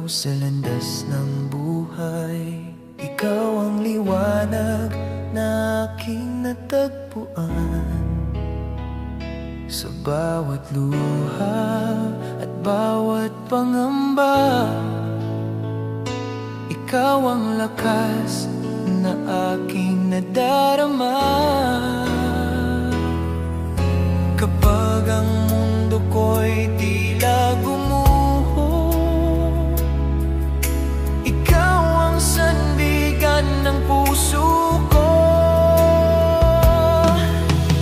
sa landas ng buhay. Ikaw ang liwanag na aking natagpuan. Sa bawat luha at bawat pangamba, ikaw ang lakas na aking nadarama. Kapag ang mundo ko'y tila gumuho, ikaw ang sandigan ng puso ko.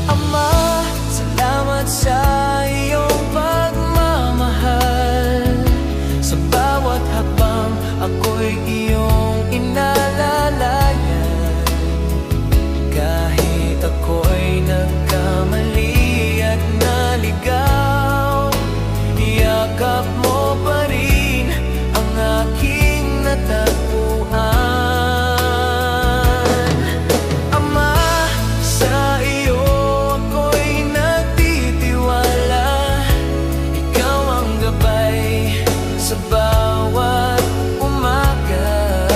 Ama, salamat sa iyong pagmamahal. Sa bawat hakbang ako'y iyong inalalayan. Kahit ako'y nagkamali at naligaw, yakap mo pa rin ang aking natagpuan. Ama, sa iyo ako'y nagtitiwala. Ikaw ang gabay sa bawat umaga,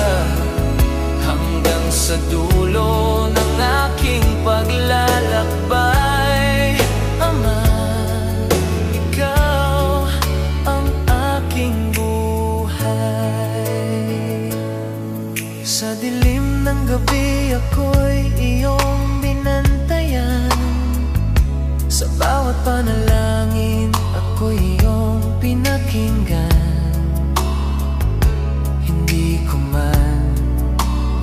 hanggang sa dulo ng aking paglalakbay. Ama, ikaw ang aking buhay. Sa dilim ng gabi ako'y iyong binantayan. Sa bawat panalangin ako'y iyong pinakinggan. Hindi ko man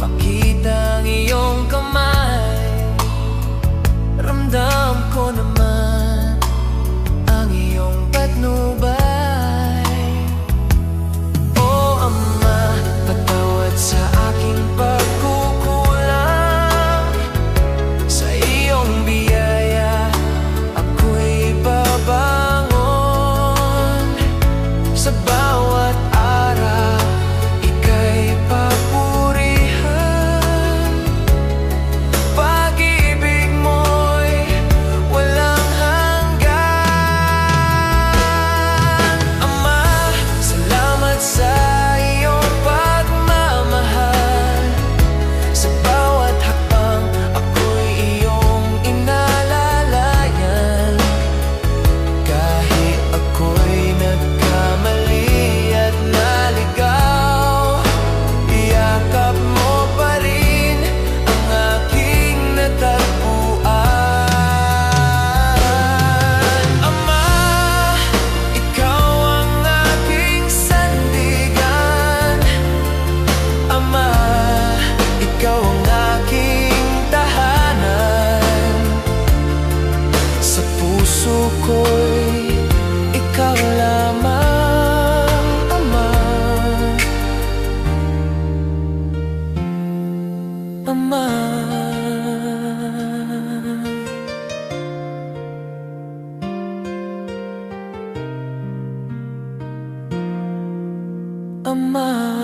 makita ang iyong kamay, ramdam ko naman ang iyong patnubay. O Ama, patawad sa aking pagkukulang. Sa iyong biyaya ako'y babangon. Sa bawat araw ika'y papurihan. Pag-ibig mo'y walang hanggan. Ama, salamat sa iyong pagmamahal. Sa bawat hakbang ako'y iyong inalalayan. Kahit ako'y nagkamali at naligaw, yakap mo pa rin ang aking natagpuan. Ama, ikaw ang aking sandigan. Ama, ikaw ang aking tahanan. Sa puso ko'y ikaw lamang, Ama. Ama, Ama.